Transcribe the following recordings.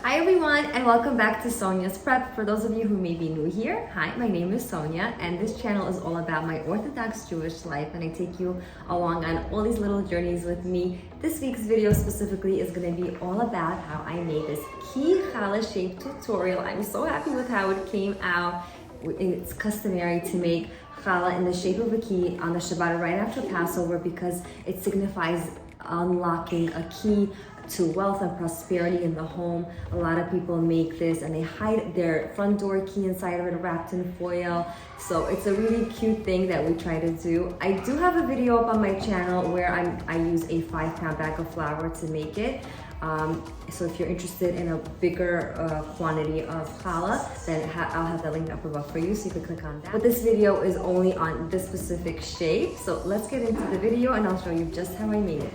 Hi everyone and welcome back to Sonya's Prep. For those of you who may be new here, hi, my name is Sonya and this channel is all about my Orthodox Jewish life and I take you along on all these little journeys with me. This week's video specifically is going to be all about how I made this key Challah Shape tutorial. I'm so happy with how it came out. It's customary to make challah in the shape of a key on the Shabbat right after Passover because it signifies unlocking a key to wealth and prosperity in the home. A lot of people make this and they hide their front door key inside of it wrapped in foil. So it's a really cute thing that we try to do. I do have a video up on my channel where I use a 5-pound bag of flour to make it. So if you're interested in a bigger quantity of challah, then I'll have that link up above for you so you can click on that. But this video is only on this specific shape. So let's get into the video and I'll show you just how I made it.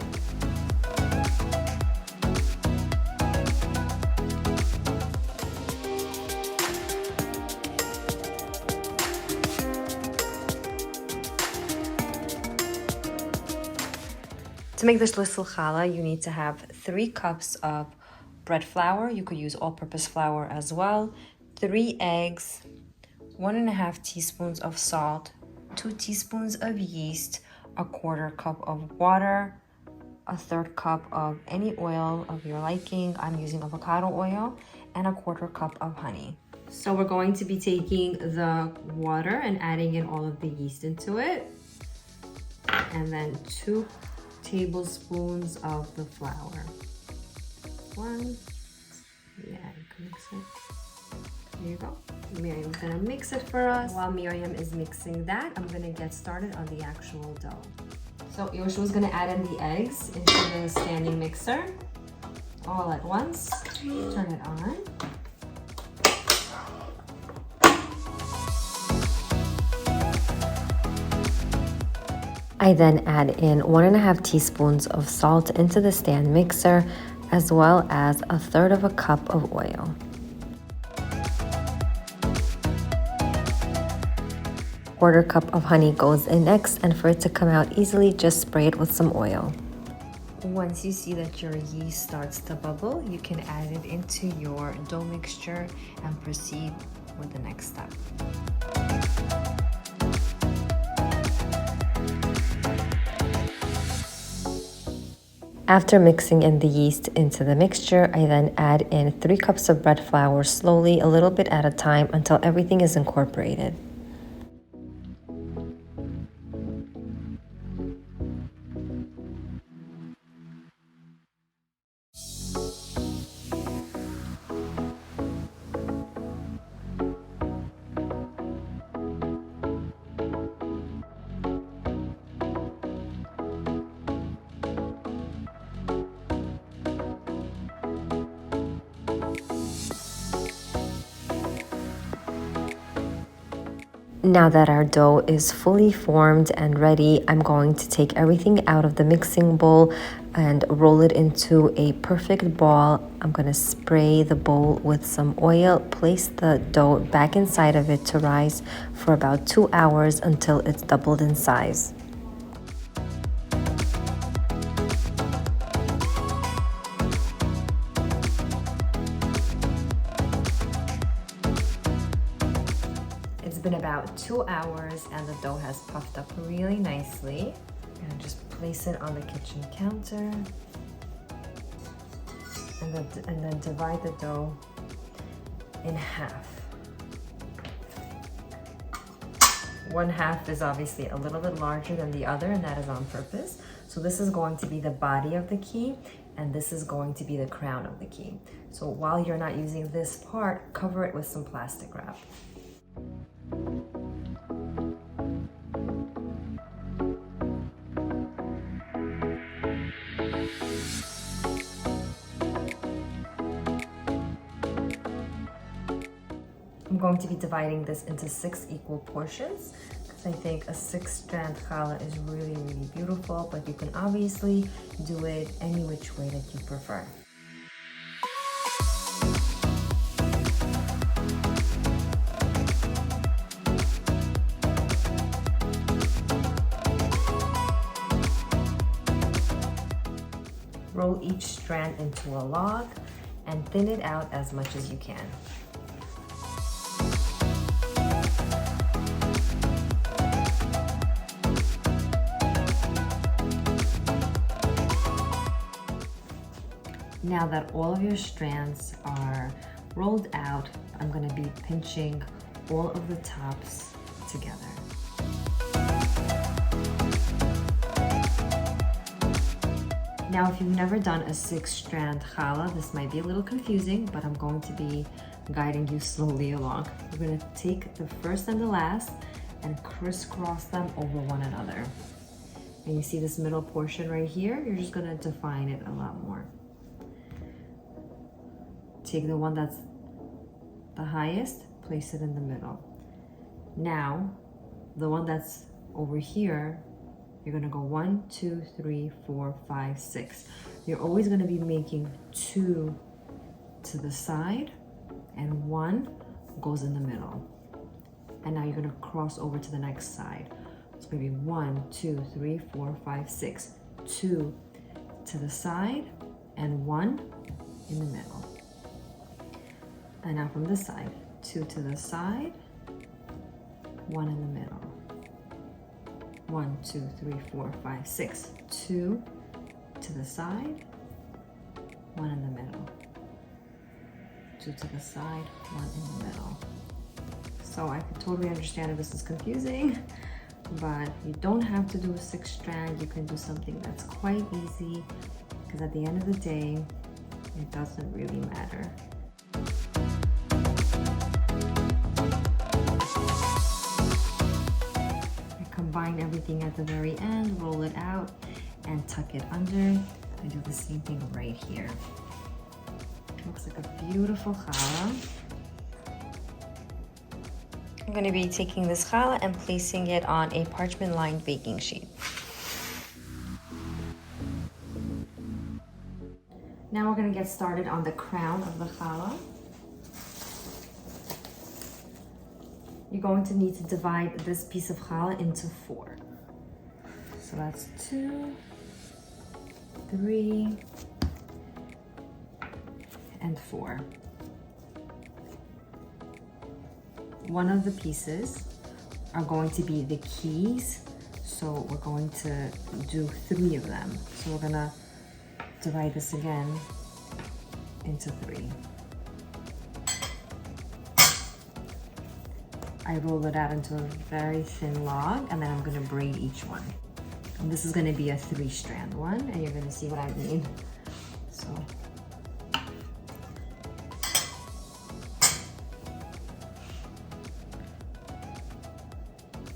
To make the Shlissel challah, you need to have 3 cups of bread flour. You could use all-purpose flour as well. 3 eggs, 1.5 teaspoons of salt, 2 teaspoons of yeast, 1/4 cup of water, 1/3 cup of any oil of your liking. I'm using avocado oil, and 1/4 cup of honey. So we're going to be taking the water and adding in all of the yeast into it, and then 2 tablespoons of the flour. 1, yeah, you can mix it. There you go. Miriam's gonna mix it for us. While Miriam is mixing that, I'm gonna get started on the actual dough. So Yoshua's gonna add in the eggs into the standing mixer all at once. Turn it on. I then add in 1.5 teaspoons of salt into the stand mixer, as well as 1/3 cup of oil. Quarter cup of honey goes in next, and for it to come out easily, just spray it with some oil. Once you see that your yeast starts to bubble, you can add it into your dough mixture and proceed with the next step. After mixing in the yeast into the mixture, I then add in 3 cups of bread flour slowly, a little bit at a time, until everything is incorporated. Now that our dough is fully formed and ready, I'm going to take everything out of the mixing bowl and roll it into a perfect ball. I'm going to spray the bowl with some oil, place the dough back inside of it to rise for about 2 hours until it's doubled in size. It's been about 2 hours and the dough has puffed up really nicely. And just place it on the kitchen counter and then divide the dough in half. One half is obviously a little bit larger than the other, and that is on purpose. So this is going to be the body of the key, and this is going to be the crown of the key. So while you're not using this part, cover it with some plastic wrap. I'm going to be dividing this into 6 equal portions because I think a 6-strand challah is really, really beautiful, but you can obviously do it any which way that you prefer. Roll each strand into a log and thin it out as much as you can. Now that all of your strands are rolled out, I'm going to be pinching all of the tops together. Now, if you've never done a 6-strand challah, this might be a little confusing, but I'm going to be guiding you slowly along. We're going to take the first and the last and crisscross them over one another. And you see this middle portion right here? You're just going to define it a lot more. Take the one that's the highest, place it in the middle. Now, the one that's over here, you're gonna go 1, 2, 3, 4, 5, 6. You're always gonna be making 2 to the side and 1 goes in the middle. And now you're gonna cross over to the next side. It's gonna be 1, 2, 3, 4, 5, 6. 2 to the side and 1 in the middle. And now from this side, 2 to the side, 1 in the middle. 1, 2, 3, 4, 5, 6. 2 to the side, 1 in the middle. 2 to the side, 1 in the middle. So I could totally understand if this is confusing, but you don't have to do a 6-strand. You can do something that's quite easy, because at the end of the day, it doesn't really matter. Combine everything at the very end, roll it out, and tuck it under. I do the same thing right here. Looks like a beautiful challah. I'm going to be taking this challah and placing it on a parchment-lined baking sheet. Now we're going to get started on the crown of the challah. You're going to need to divide this piece of challah into 4. So that's 2, 3, and 4. One of the pieces are going to be the keys, so we're going to do 3 of them. So we're gonna divide this again into 3. I roll it out into a very thin log, and then I'm gonna braid each one. And this is gonna be a 3-strand one, and you're gonna see what I mean. So.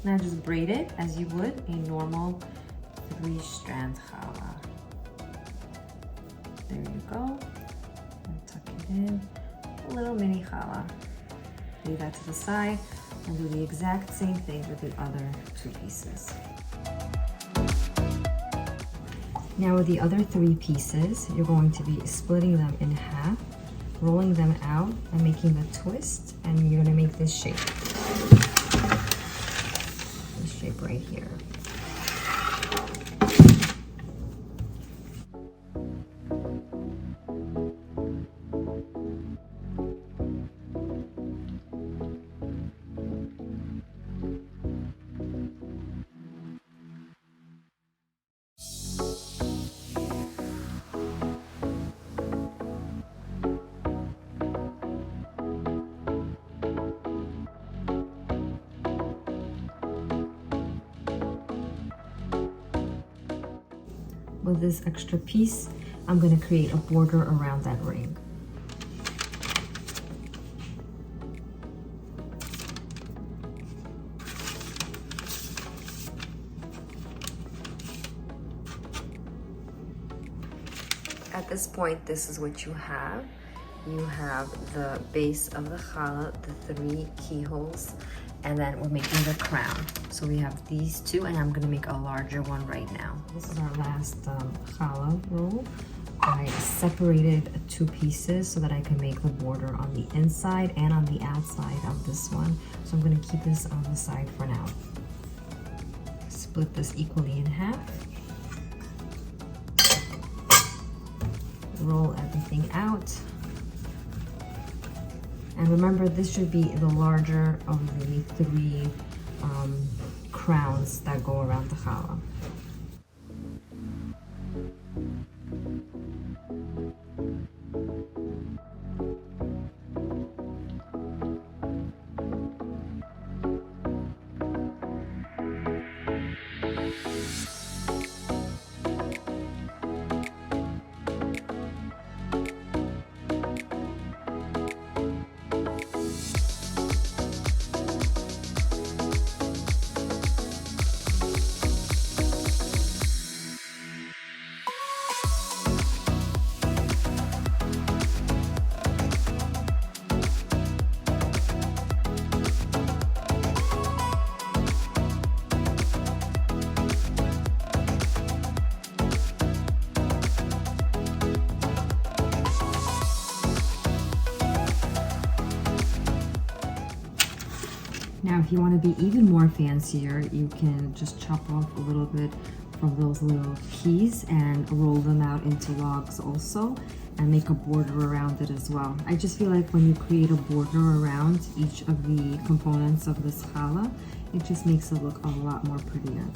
Now just braid it as you would a normal 3-strand challah. There you go. And tuck it in. A little mini challah. Leave that to the side. And do the exact same thing with the other 2 pieces. Now with the other 3 pieces, you're going to be splitting them in half, rolling them out, and making the twist, and you're going to make this shape. This shape right here. With this extra piece, I'm going to create a border around that ring. At this point, this is what you have. You have the base of the challah, the 3 keyholes, and then we're making the crown. So we have these 2, and I'm gonna make a larger one right now. This is our last challah roll. I separated 2 pieces so that I can make the border on the inside and on the outside of this one. So I'm gonna keep this on the side for now. Split this equally in half. Roll everything out. And remember, this should be the larger of the three crowns that go around the challah. Now, if you want to be even more fancier, you can just chop off a little bit from those little keys and roll them out into logs also, and make a border around it as well. I just feel like when you create a border around each of the components of this challah, it just makes it look a lot more prettier.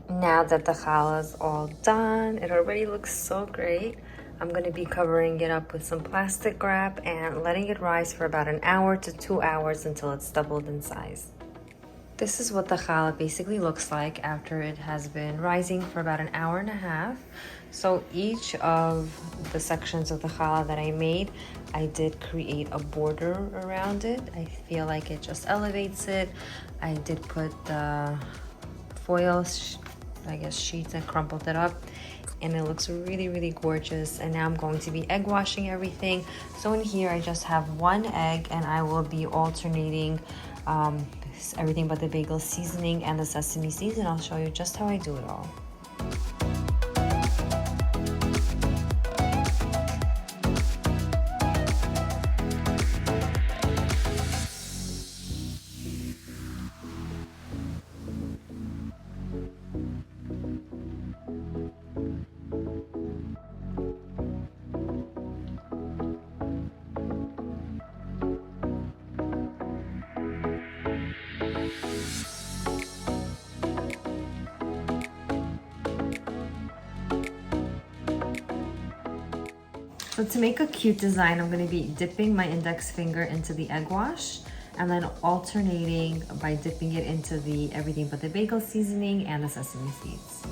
Now that the challah is all done, it already looks so great. I'm going to be covering it up with some plastic wrap and letting it rise for about an hour to 2 hours until it's doubled in size. This is what the challah basically looks like after it has been rising for about an hour and a half. So each of the sections of the challah that I made, I did create a border around it. I feel like it just elevates it. I did put the foil sheets and crumpled it up, and it looks really, really gorgeous. And now I'm going to be egg washing everything. So in here I just have one egg, and I will be alternating everything but the bagel seasoning and the sesame seeds, and I'll show you just how I do it all. So to make a cute design, I'm going to be dipping my index finger into the egg wash and then alternating by dipping it into the everything but the bagel seasoning and the sesame seeds.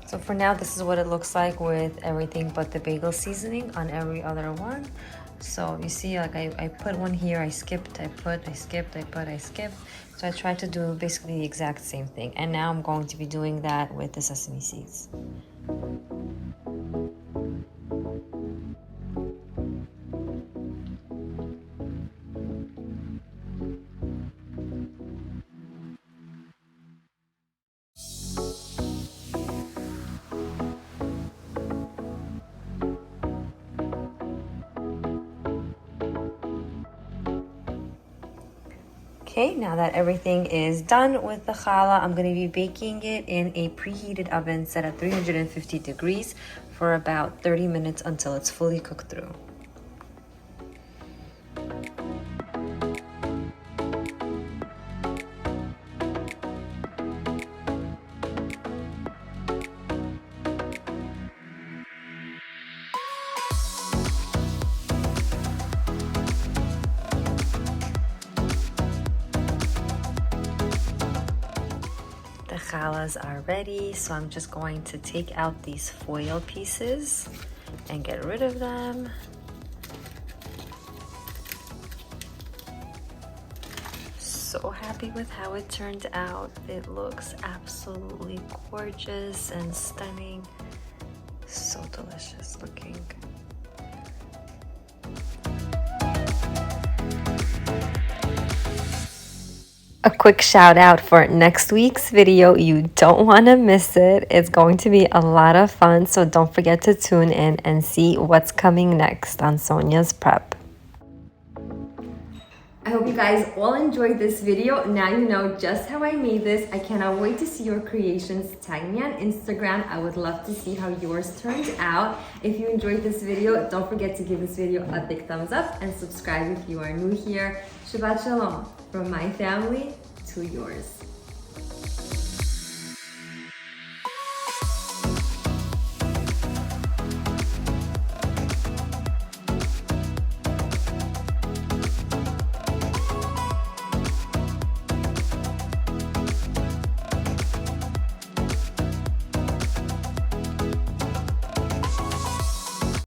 So for now, this is what it looks like with everything but the bagel seasoning on every other one. So you see, like I put one here, I skipped, I put, I skipped, I put, I skipped. So I tried to do basically the exact same thing. And now I'm going to be doing that with the sesame seeds. Okay, now that everything is done with the challah, I'm going to be baking it in a preheated oven set at 350 degrees for about 30 minutes until it's fully cooked through. The challahs are ready, so I'm just going to take out these foil pieces and get rid of them. So happy with how it turned out. It looks absolutely gorgeous and stunning. So delicious looking. A quick shout out for next week's video. You don't want to miss it. It's going to be a lot of fun, so don't forget to tune in and see what's coming next on Sonya's Prep. I hope you guys all enjoyed this video. Now you know just how I made this. I cannot wait to see your creations. Tag me on Instagram. I would love to see how yours turned out. If you enjoyed this video, don't forget to give this video a big thumbs up and subscribe if you are new here. Shabbat Shalom from my family to yours.